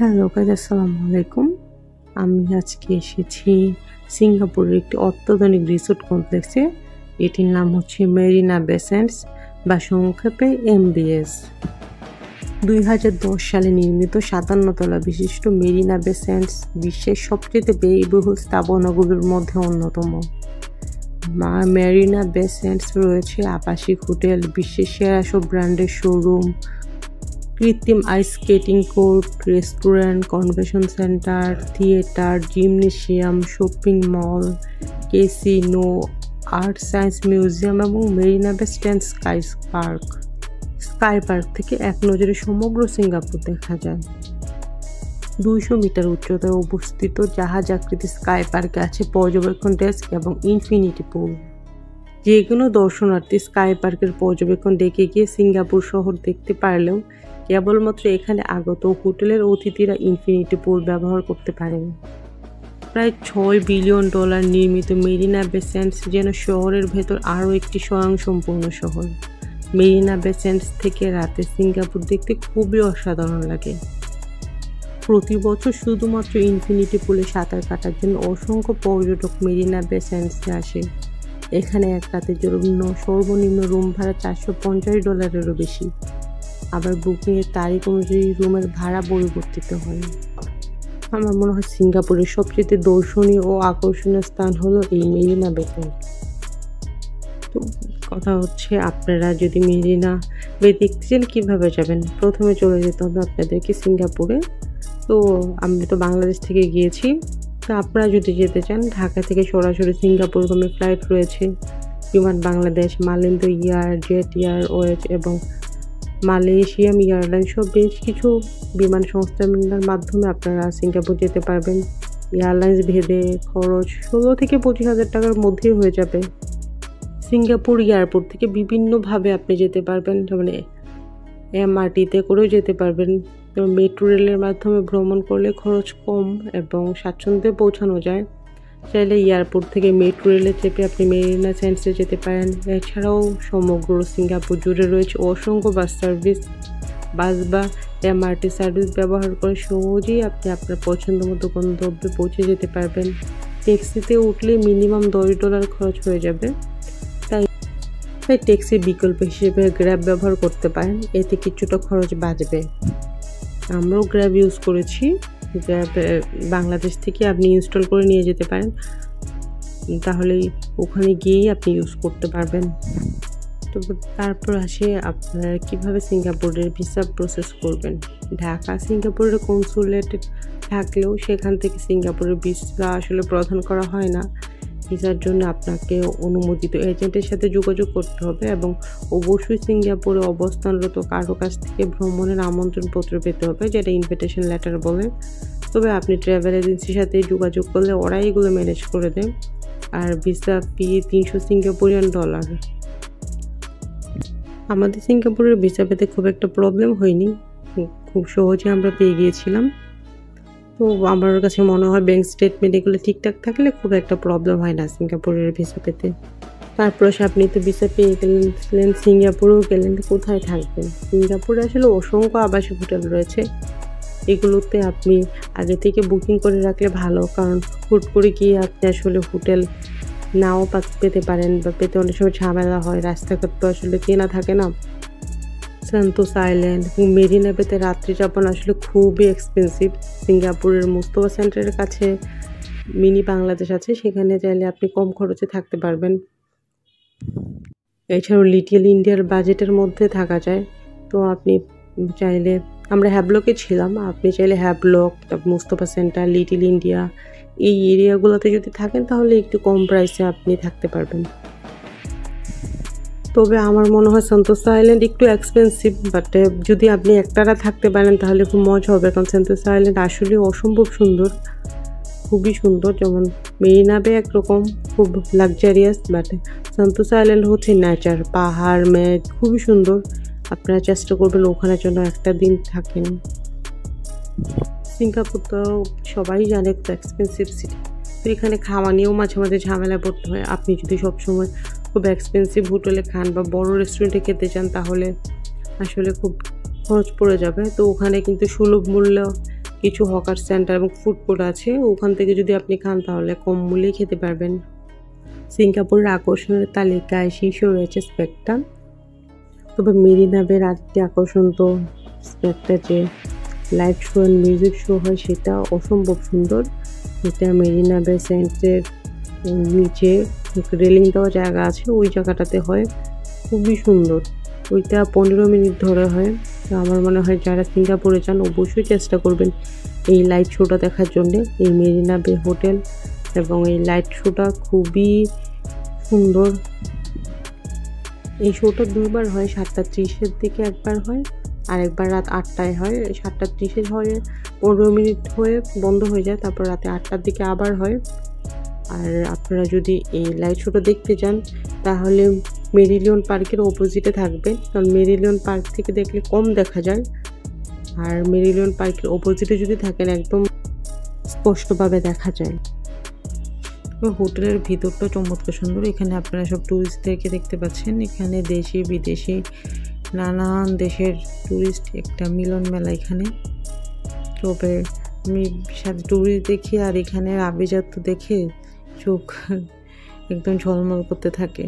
Hello guys, আসসালামু আলাইকুম। আমি আজকে এসেছি সিঙ্গাপুরের একটি অত্যাধুনিক রিসোর্ট কমপ্লেক্সে। এটির নাম হচ্ছে মেরিনা বে স্যান্ডস বা সংক্ষেপে MBS। 2010 সালে নির্মিত 57 তলা বিশিষ্ট মেরিনা বে স্যান্ডস বিশ্বের সবচেয়ে ব্যয়বহুল স্থাপনাগুলোর মধ্যে অন্যতম। মেরিনা বে স্যান্ডস রয়েছে আবাসিক হোটেল, বিশ্বের সেরা সব ব্র্যান্ডের শোরুম, কৃত্রিম ice skating court, restaurant, convention centre, theatre, gymnasium, shopping mall, casino, art science museum এবং মেরিনা বে স্যান্ডস স্কাই পার্ক থেকে এক নজরে সমগ্র সিঙ্গাপুর দেখা যায়। 200 মিটার উচ্চতায় অবস্থিত জাহাজ আকৃতির স্কাই পার্কে আছে পর্যবেক্ষণ ডেস্ক এবং ইনফিনিটি পুল। যে কোনো দর্শনার্থী স্কাই পার্কের পর্যবেক্ষণ ডেকে গিয়ে সিঙ্গাপুর শহর দেখতে পারলেও কেবলমাত্র এখানে আগত হোটেলের অতিথিরা ইনফিনিটি পুল ব্যবহার করতে পারেন। প্রায় $6 বিলিয়ন নির্মিত মেরিনা বে স্যান্ডস যেন শহরের ভেতর আরও একটি স্বয়ংসম্পূর্ণ শহর। মেরিনা বে স্যান্ডস থেকে রাতে সিঙ্গাপুর দেখতে খুবই অসাধারণ লাগে। প্রতি বছর শুধুমাত্র ইনফিনিটি পুলে সাঁতার কাটার জন্য অসংখ্য পর্যটক মেরিনা বে স্যান্ডসে আসে। এখানে এক রাতের জন্য সর্বনিম্ন রুম ভাড়া $450 বেশি। আবার বুকিংয়ের তারিখ অনুযায়ী রুমের ভাড়া পরিবর্তিত হয়। আমার মনে হয় সিঙ্গাপুরের সবচেয়ে দর্শনীয় ও আকর্ষণীয় স্থান হলো এই মেরিনা বে স্যান্ডস। তো কথা হচ্ছে, আপনারা যদি মেরিনা বে দেখতে চান কীভাবে যাবেন? প্রথমে চলে যেতে হবে আপনাদেরকে সিঙ্গাপুরে। তো আমি তো বাংলাদেশ থেকে গিয়েছি। তো আপনারা যদি যেতে চান, ঢাকা থেকে সরাসরি সিঙ্গাপুরগামী ফ্লাইট রয়েছে। বিমান বাংলাদেশ, মালিন্দো এয়ার, জেট এয়ারওয়েজ এবং মালয়েশিয়াম এয়ারলাইন্স সহ বেশ কিছু বিমান সংস্থার মাধ্যমে আপনারা সিঙ্গাপুর যেতে পারবেন। এয়ারলাইন্স ভেদে খরচ 16 থেকে 25 হাজার টাকার মধ্যেই হয়ে যাবে। সিঙ্গাপুর এয়ারপোর্ট থেকে বিভিন্নভাবে আপনি যেতে পারবেন, মানে MRTতে করেও যেতে পারবেন। মেট্রো রেলের মাধ্যমে ভ্রমণ করলে খরচ কম এবং স্বাচ্ছন্দ্যে পৌঁছানো যায়। চাইলে এয়ারপোর্ট থেকে মেট্রো রেলে চেপে আপনি মেরিনা স্যান্ডসে যেতে পারেন। এছাড়াও সমগ্র সিঙ্গাপুর জুড়ে রয়েছে অসংখ্য বাস সার্ভিস। বাস বা MRT সার্ভিস ব্যবহার করে সহজেই আপনি আপনার পছন্দ মতো গন্তব্যে পৌঁছে যেতে পারবেন। ট্যাক্সিতে উঠলে মিনিমাম $10 খরচ হয়ে যাবে। তাই ট্যাক্সির বিকল্প হিসেবে গ্র্যাব ব্যবহার করতে পারেন, এতে কিছুটা খরচ বাঁচবে। আমরাও গ্র্যাব ইউজ করেছি। গ্র্যাব বাংলাদেশ থেকে আপনি ইনস্টল করে নিয়ে যেতে পারেন, তাহলেই ওখানে গিয়েই আপনি ইউজ করতে পারবেন। তো তারপর আসে আপনারা কীভাবে সিঙ্গাপুরের ভিসা প্রসেস করবেন। ঢাকা সিঙ্গাপুরের কনসুলেটে থাকলেও সেখান থেকে সিঙ্গাপুরের ভিসা আসলে প্রদান করা হয় না। ভিসার জন্য আপনাকে অনুমোদিত এজেন্টের সাথে যোগাযোগ করতে হবে এবং অবশ্যই সিঙ্গাপুরে অবস্থানরত কারো কাছ থেকে ভ্রমণের আমন্ত্রণপত্র পেতে হবে, যেটা ইনভিটেশন লেটার বলে। তবে আপনি ট্রাভেল এজেন্সির সাথে যোগাযোগ করলে ওরাই এগুলো ম্যানেজ করে দেয়। আর ভিসা ফি $300 সিঙ্গাপুরিয়ান। আমাদের সিঙ্গাপুরের ভিসা পেতে খুব একটা প্রবলেম হয়নি, খুব সহজে আমরা পেয়ে গিয়েছিলাম। তো আমার কাছে মনে হয় ব্যাঙ্ক স্টেটমেন্ট এগুলো ঠিকঠাক থাকলে খুব একটা প্রবলেম হয় না সিঙ্গাপুরের ভিসা পেতে। তারপর আপনি তো ভিসা পেয়ে গেলেন, সিঙ্গাপুরেও গেলেন, কোথায় থাকবেন? সিঙ্গাপুরে আসলে অসংখ্য আবাসিক হোটেল রয়েছে। এগুলোতে আপনি আগে থেকে বুকিং করে রাখলে ভালো, কারণ হুট করে গিয়ে আপনি আসলে হোটেল নাও পেতে পারেন বা পেতে অনেক সময় ঝামেলা হয়, রাস্তাঘাট তো আসলে চেনা থাকে না। সান্তোস আইল্যান্ড এবং মেরিনা বেতে রাত্রি যাপন আসলে খুবই এক্সপেন্সিভ। সিঙ্গাপুরের মুস্তফা সেন্টারের কাছে মিনি বাংলাদেশ আছে, সেখানে চাইলে আপনি কম খরচে থাকতে পারবেন। এছাড়াও লিটল ইন্ডিয়ার বাজেটের মধ্যে থাকা যায়। তো আপনি চাইলে, আমরা হ্যাবলকে ছিলাম, আপনি চাইলে হ্যাবলক, তারপর মুস্তফা সেন্টার, লিটল ইন্ডিয়া এই এরিয়াগুলোতে যদি থাকেন তাহলে একটু কম প্রাইসে আপনি থাকতে পারবেন। তবে আমার মনে হয় সান্তোসা আইল্যান্ড একটু এক্সপেন্সিভ, বাট যদি আপনি একটানা থাকতে পারেন তাহলে খুব মজা হবে, কারণ সান্তোসা আইল্যান্ড আসলে অসম্ভব সুন্দর, খুবই সুন্দর। যেমন মেরিনা বে একরকম খুব লাক্সারিয়াস, বাট সান্তোসা আইল্যান্ড হচ্ছে নেচার, পাহাড়, মেঘ, খুবই সুন্দর। আপনারা চেষ্টা করবেন ওখানে যেন একটা দিন থাকেন। সিঙ্গাপুর তো সবাই জানে খুব এক্সপেন্সিভ সিটি, তো এখানে খাওয়া নিয়েও মাঝে মাঝে ঝামেলা পড়তে হয়। আপনি যদি সবসময় খুব এক্সপেন্সিভ হোটেলে খান বা বড় রেস্টুরেন্টে খেতে চান তাহলে আসলে খুব খরচ পড়ে যাবে। তো ওখানে কিন্তু সুলভ মূল্য কিছু হকার সেন্টার এবং ফুড কোর্ট আছে, ওখান থেকে যদি আপনি খান তাহলে কম মূল্যে খেতে পারবেন। সিঙ্গাপুরের আকর্ষণের তালিকায় শীর্ষে রয়েছে স্পেকটা। তবে মেরিনা বের আরেকটি আকর্ষণ তো স্পেকটা যে light show and music show হয় সেটা অসম্ভব সুন্দর। এটা মেরিনা বে সেন্টের নিচে রেলিং দেওয়া জায়গা আছে, ওই জায়গাটাতে হয়, খুবই সুন্দর। ওইটা 15 মিনিট ধরে হয়। তো আমার মনে হয় যারা সিঙ্গাপুরে যান অবশ্যই চেষ্টা করবেন এই লাইট শোটা দেখার জন্যে। এই মেরিনা বে হোটেল এবং এই লাইট শোটা খুবই সুন্দর। এই শোটা দুইবার হয়, 7:30-এর দিকে একবার হয়, আর একবার রাত 8টায় হয়। 7:30-এ হয়, 15 মিনিট হয়ে বন্ধ হয়ে যায়, তারপর রাতে 8টার দিকে আবার হয়। আর আপনারা যদি এই লাইট শোটা দেখতে যান তাহলে মেরিলিয়ন পার্কের অপোজিটে থাকবেন, কারণ মেরিলিয়ন পার্ক থেকে দেখলে কম দেখা যায়। আর মেরিলিয়ন পার্কের অপোজিটে যদি থাকেন একদম স্পষ্টভাবে দেখা যায়। হোটেলের ভিতরটা চমৎকার সুন্দর। এখানে আপনারা সব টুরিস্টদেরকে দেখতে পাচ্ছেন। এখানে দেশি বিদেশি নানান দেশের টুরিস্ট একটা মিলন মেলা এখানে। তবে আমি সাথে টুরিস্ট দেখি আর এখানে আভিজাত্য দেখে চোখ একদম ঝলমল করতে থাকে।